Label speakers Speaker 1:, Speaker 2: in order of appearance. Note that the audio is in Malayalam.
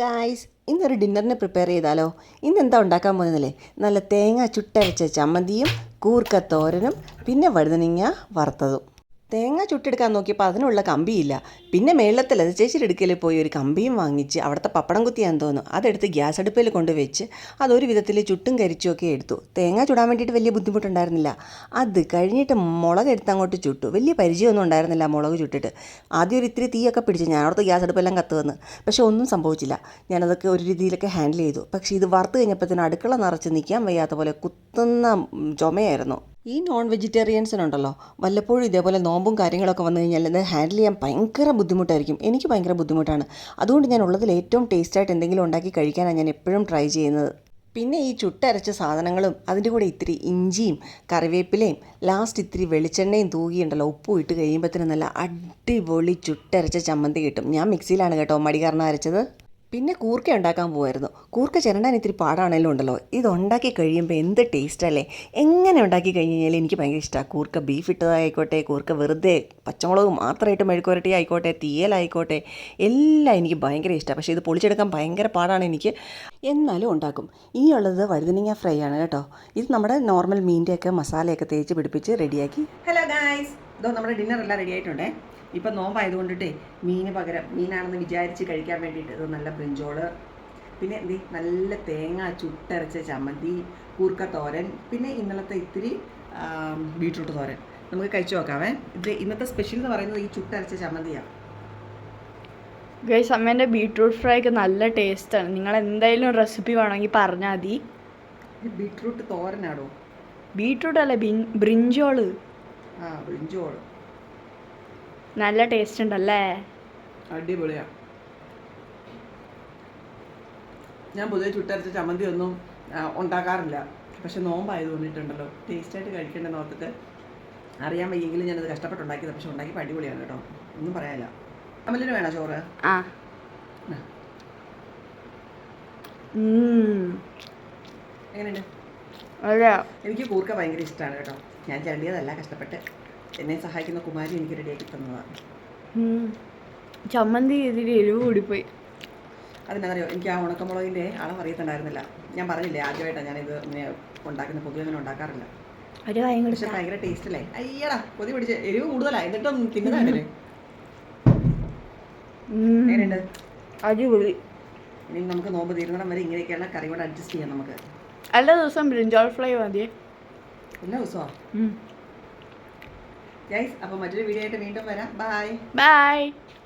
Speaker 1: ഗായ്സ്, ഇന്നൊരു ഡിന്നറിന് പ്രിപ്പയർ ചെയ്താലോ? ഇന്നെന്താ ഉണ്ടാക്കാൻ പോകുന്നതല്ലേ? നല്ല തേങ്ങ ചുട്ടരച്ച ചമ്മന്തിയും കൂർക്ക തോരനും പിന്നെ വഴുതനങ്ങ വറുത്തതും. തേങ്ങ ചുട്ടെടുക്കാൻ നോക്കിയപ്പോൾ അതിനുള്ള കമ്പിയില്ല. പിന്നെ മേളത്തിലത് ചേച്ചിയുടെ അടുക്കൽ പോയി ഒരു കമ്പിയും വാങ്ങിച്ച് അവിടുത്തെ പപ്പടം കുത്തിയാന്ന് തോന്നുന്നു അതെടുത്ത് ഗ്യാസ് അടുപ്പിൽ കൊണ്ട് വെച്ച് അതൊരു വിധത്തിൽ ചുട്ടും കരിച്ചുമൊക്കെ എടുത്തു. തേങ്ങ ചുടാൻ വേണ്ടിയിട്ട് വലിയ ബുദ്ധിമുട്ടുണ്ടായിരുന്നില്ല. അത് കഴിഞ്ഞിട്ട് മുളക് എടുത്ത് അങ്ങോട്ട് ചുട്ടു. വലിയ പരിചയമൊന്നും ഉണ്ടായിരുന്നില്ല മുളക് ചുട്ടിട്ട്. ആദ്യം ഒരു ഇത്തിരി തീയൊക്കെ പിടിച്ചു. ഞാനോടത്ത് ഗ്യാസ് അടുപ്പെല്ലാം കത്തുവന്ന്. പക്ഷേ ഒന്നും സംഭവിച്ചില്ല. ഞാനതൊക്കെ ഒരു രീതിയിലൊക്കെ ഹാൻഡിൽ ചെയ്തു. പക്ഷേ ഇത് വറുത്ത് കഴിഞ്ഞപ്പോഴത്തേനും അടുക്കള നിറച്ച് നിൽക്കാൻ വയ്യാത്ത പോലെ കുത്തുന്ന ചുമയായിരുന്നു. ഈ നോൺ വെജിറ്റേറിയൻസിനുണ്ടല്ലോ, വല്ലപ്പോഴും ഇതേപോലെ നോമ്പും കാര്യങ്ങളൊക്കെ വന്നു കഴിഞ്ഞാൽ ഇത് ഹാൻഡിൽ ചെയ്യാൻ ഭയങ്കര ബുദ്ധിമുട്ടായിരിക്കും. എനിക്ക് ഭയങ്കര ബുദ്ധിമുട്ടാണ്. അതുകൊണ്ട് ഞാൻ ഉള്ളതിൽ ഏറ്റവും ടേസ്റ്റായിട്ട് എന്തെങ്കിലും ഉണ്ടാക്കി കഴിക്കാനാണ് ഞാൻ എപ്പോഴും ട്രൈ ചെയ്യുന്നത്. പിന്നെ ഈ ചുട്ടരച്ച സാധനങ്ങളും അതിൻ്റെ കൂടെ ഇത്തിരി ഇഞ്ചിയും കറിവേപ്പിലയും ലാസ്റ്റ് ഇത്തിരി വെളിച്ചെണ്ണയും തൂകിയുണ്ടല്ലോ, ഉപ്പും ഇട്ട് കഴിയുമ്പോഴത്തേനും നല്ല അടിപൊളി ചുട്ടരച്ച ചമ്മന്തി കിട്ടും. ഞാൻ മിക്സിയിലാണ് കേട്ടോ മടി കാരണം അരച്ചത്. പിന്നെ കൂർക്ക ഉണ്ടാക്കാൻ പോകുമായിരുന്നു. കൂർക്ക ചിരണ്ടാൻ ഇത്തിരി പാടാണേലും ഉണ്ടല്ലോ, ഇതുണ്ടാക്കി കഴിയുമ്പോൾ എന്ത് ടേസ്റ്റല്ലേ. എങ്ങനെ ഉണ്ടാക്കി കഴിഞ്ഞ് കഴിഞ്ഞാൽ എനിക്ക് ഭയങ്കര ഇഷ്ടമാണ്. കൂർക്ക ബീഫ് ഇട്ടതായിക്കോട്ടെ, കൂർക്ക വെറുതെ പച്ചമുളക് മാത്രമായിട്ട് മെഴുക്കുവരട്ടി ആയിക്കോട്ടെ, തീയലായിക്കോട്ടെ, എല്ലാം എനിക്ക് ഭയങ്കര ഇഷ്ടമാണ്. പക്ഷേ ഇത് പൊളിച്ചെടുക്കാൻ ഭയങ്കര പാടാണ് എനിക്ക്. എന്നാലും ഉണ്ടാക്കും. ഇനിയുള്ളത് വഴുതനങ്ങ ഫ്രൈ ആണ് കേട്ടോ. ഇത് നമ്മുടെ നോർമൽ മീൻ്റെയൊക്കെ മസാലയൊക്കെ തേച്ച് പിടിപ്പിച്ച് റെഡിയാക്കി. ഹലോ ഗായ്സ്, ഇതോ നമ്മുടെ ഡിന്നർ എല്ലാം റെഡി ആയിട്ടുണ്ടേ. ഇപ്പം നോമ്പായതുകൊണ്ടിട്ടേ മീനാണെന്ന് വിചാരിച്ച് കഴിക്കാൻ വേണ്ടിയിട്ട് ഇത് നല്ല ബ്രിഞ്ചോള്, പിന്നെ നല്ല തേങ്ങ ചുട്ടരച്ച ചമ്മന്തി, കൂർക്ക തോരൻ, പിന്നെ ഇന്നലത്തെ ഇത്തിരി ബീട്രൂട്ട് തോരൻ. നമുക്ക് കഴിച്ചു നോക്കാവേ. ഇത് ഇന്നത്തെ സ്പെഷ്യൽ എന്ന് പറയുന്നത് ഈ ചുട്ടരച്ച ചമ്മന്തിയാണ്.
Speaker 2: ഗൈസ്, അമ്മേൻ്റെ ബീട്രൂട്ട് ഫ്രൈക്ക് നല്ല ടേസ്റ്റാണ്. നിങ്ങൾ എന്തായാലും റെസിപ്പി വേണമെങ്കിൽ പറഞ്ഞാൽ മതി.
Speaker 1: ബീട്രൂട്ട് തോരനാടോ?
Speaker 2: ബീട്രൂട്ട് അല്ല, ബ്രിഞ്ചോള്.
Speaker 1: ബ്രിഞ്ചോള്
Speaker 2: നല്ല ടേസ്റ്റ് ഉണ്ടല്ലേ?
Speaker 1: അടിപൊളിയാണ്. ഞാൻ പൊതുവെ ചുട്ടരച്ച ചമ്മന്തി ഒന്നും ഉണ്ടാക്കാറില്ല. പക്ഷെ നോമ്പായതുകൊണ്ടിട്ടുണ്ടല്ലോ ടേസ്റ്റായിട്ട് കഴിക്കേണ്ടെന്ന് ഓർത്തിട്ട് അറിയാൻ വയ്യെങ്കിലും ഞാനത് കഷ്ടപ്പെട്ടുണ്ടാക്കിയത്. പക്ഷെ ഉണ്ടാക്കിയപ്പോൾ അടിപൊളിയാണ് കേട്ടോ, ഒന്നും പറയാനില്ല. അമലിന് വേണോ ചോറ്? എങ്ങനെയുണ്ട്? എനിക്ക് കൂർക്ക ഭയങ്കര ഇഷ്ടമാണ് കേട്ടോ. ഞാൻ ചണ്ടിയതല്ല, കഷ്ടപ്പെട്ട് എന്നെ സഹായിക്കുന്ന കുമാരി എനിക്ക് റെഡിയാക്കി തന്നതാണ്.
Speaker 2: ചമ്മന്തി ഇതിൽ എരിവ് കൂടിപ്പോയി.
Speaker 1: അതിനറിയോ, എനിക്ക് ആ ഉണക്കമുളകിൻ്റെ അളവ് അറിയത്തുണ്ടായിരുന്നില്ല. ഞാൻ പറഞ്ഞില്ലേ ആദ്യമായിട്ടാണ് ഞാനിത് ഇങ്ങനെ ഉണ്ടാക്കുന്ന. പൊതുവെ അങ്ങനെ ഉണ്ടാക്കാറില്ല. പക്ഷെ ഭയങ്കര ടേസ്റ്റ് അല്ലേ? അയ്യടാ, കൊതി പിടിച്ച് എരിവ് കൂടുതലാണ്. എന്നിട്ടും തിന്നതാണല്ലേ. എങ്ങനെയുണ്ട്?
Speaker 2: അടിപൊളി.
Speaker 1: ഇനി നമുക്ക് നോമ്പ് തീരുന്നിടം വരെ ഇങ്ങനെയൊക്കെയുള്ള കറി കൊണ്ട് അഡ്ജസ്റ്റ് ചെയ്യാം നമുക്ക്.
Speaker 2: എല്ലാ ദിവസം ബ്രിഞ്ചോൾ ഫ്രൈ മതി.
Speaker 1: എല്ലാ ദിവസമോ? ഗൈസ്, അപ്പോൾ മറ്റൊരു വീഡിയോ ആയിട്ട് വീണ്ടും വരാം. ബൈ.